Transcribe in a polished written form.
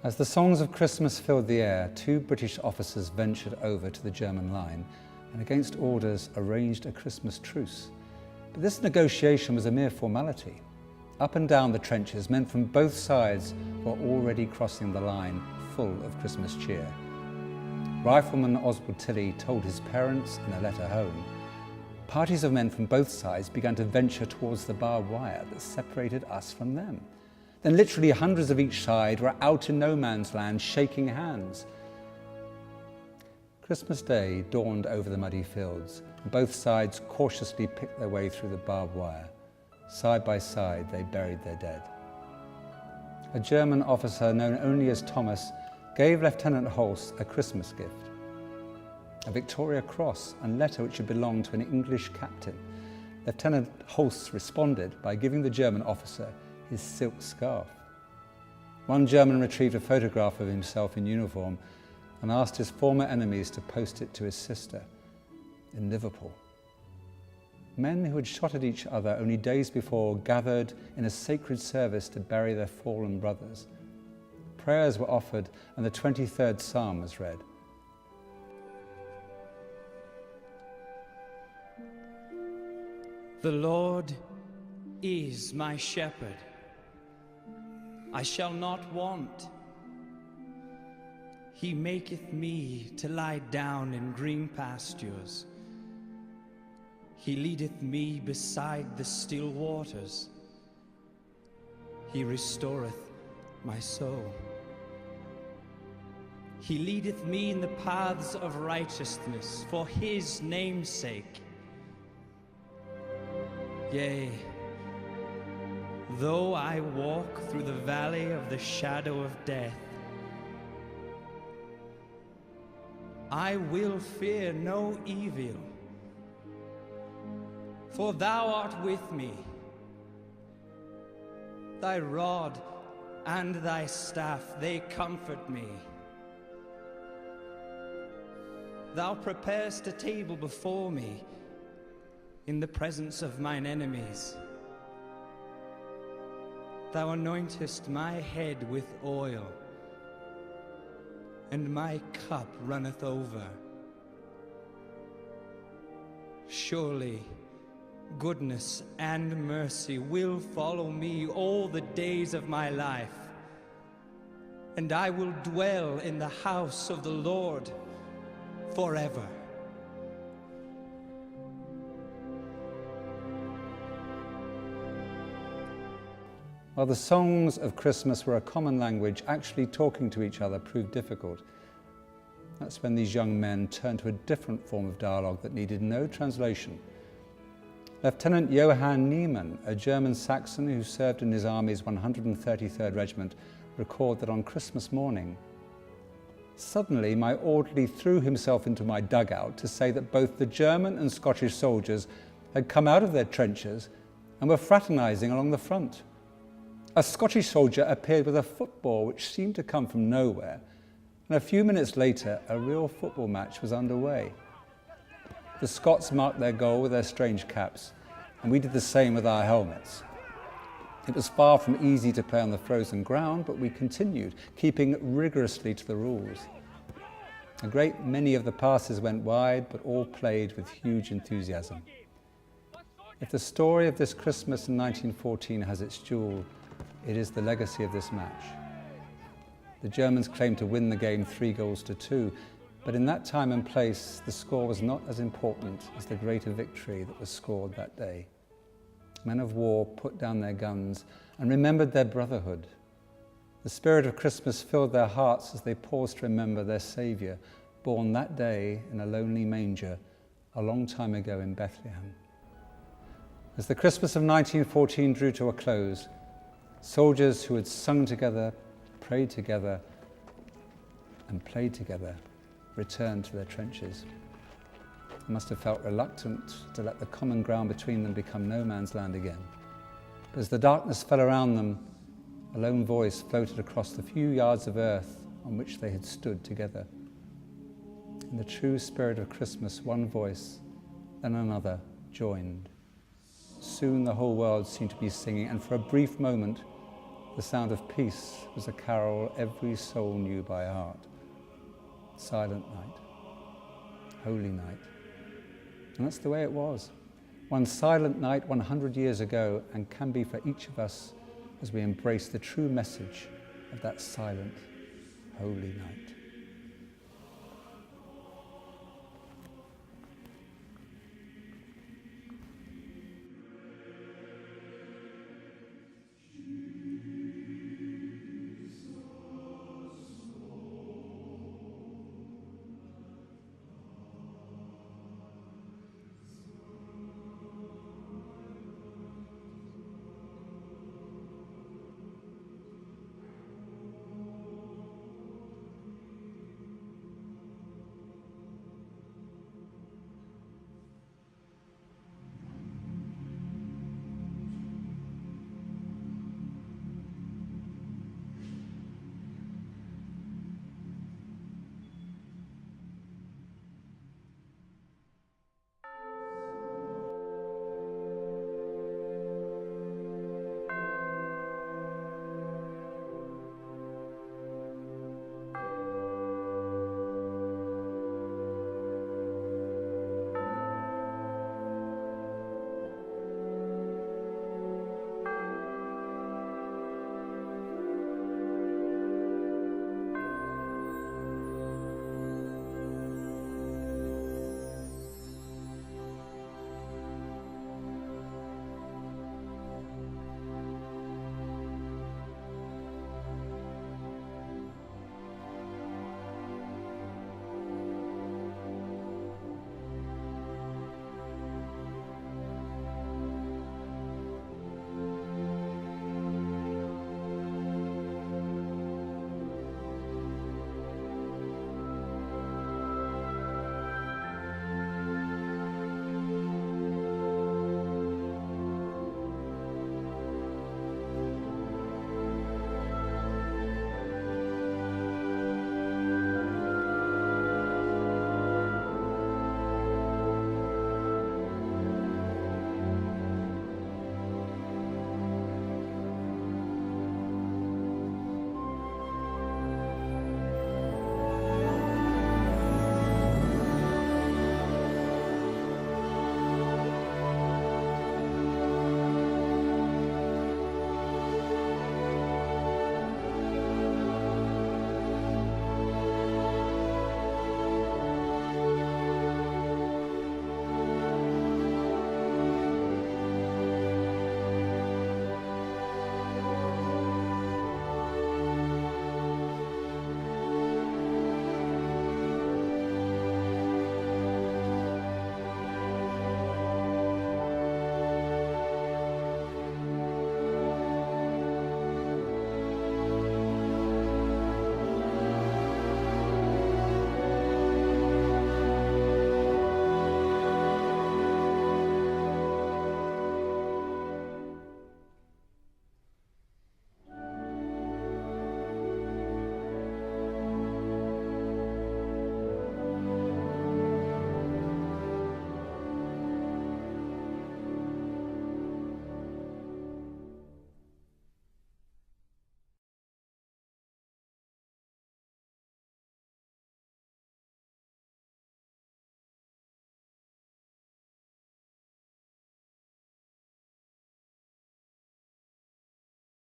As the songs of Christmas filled the air, two British officers ventured over to the German line and, against orders, arranged a Christmas truce. But this negotiation was a mere formality. Up and down the trenches, men from both sides were already crossing the line, full of Christmas cheer. Rifleman Oswald Tilley told his parents in a letter home, "Parties of men from both sides began to venture towards the barbed wire that separated us from them. Then literally hundreds of each side were out in no man's land shaking hands." Christmas Day dawned over the muddy fields, and both sides cautiously picked their way through the barbed wire. Side by side, they buried their dead. A German officer known only as Thomas gave Lieutenant Holst a Christmas gift, a Victoria Cross and letter which had belonged to an English captain. Lieutenant Holst responded by giving the German officer his silk scarf. One German retrieved a photograph of himself in uniform and asked his former enemies to post it to his sister in Liverpool. Men who had shot at each other only days before gathered in a sacred service to bury their fallen brothers. Prayers were offered and the 23rd Psalm was read. The Lord is my shepherd. I shall not want. He maketh me to lie down in green pastures. He leadeth me beside the still waters. He restoreth my soul. He leadeth me in the paths of righteousness for his name's sake. Yea, though I walk through the valley of the shadow of death, I will fear no evil, for thou art with me. Thy rod and thy staff, they comfort me. Thou preparest a table before me in the presence of mine enemies. Thou anointest my head with oil, and my cup runneth over. Surely goodness and mercy will follow me all the days of my life, and I will dwell in the house of the Lord forever. While the songs of Christmas were a common language, actually talking to each other proved difficult. That's when these young men turned to a different form of dialogue that needed no translation. Lieutenant Johann Niemann, a German Saxon who served in his army's 133rd Regiment, recalled that on Christmas morning, "Suddenly my orderly threw himself into my dugout to say that both the German and Scottish soldiers had come out of their trenches and were fraternizing along the front. A Scottish soldier appeared with a football which seemed to come from nowhere, and a few minutes later a real football match was underway. The Scots marked their goal with their strange caps, and we did the same with our helmets. It was far from easy to play on the frozen ground, but we continued, keeping rigorously to the rules. A great many of the passes went wide, but all played with huge enthusiasm." If the story of this Christmas in 1914 has its jewel, it is the legacy of this match. The Germans claimed to win the game 3-2, but in that time and place, the score was not as important as the greater victory that was scored that day. Men of war put down their guns and remembered their brotherhood. The spirit of Christmas filled their hearts as they paused to remember their Saviour, born that day in a lonely manger a long time ago in Bethlehem. As the Christmas of 1914 drew to a close, soldiers who had sung together, prayed together, and played together returned to their trenches. They must have felt reluctant to let the common ground between them become no man's land again. But as the darkness fell around them, a lone voice floated across the few yards of earth on which they had stood together. In the true spirit of Christmas, one voice, then another, joined. Soon the whole world seemed to be singing, and for a brief moment, The sound of peace was a carol every soul knew by heart. Silent night, holy night. And that's the way it was. One silent night 100 years ago, and can be for each of us as we embrace the true message of that silent, holy night.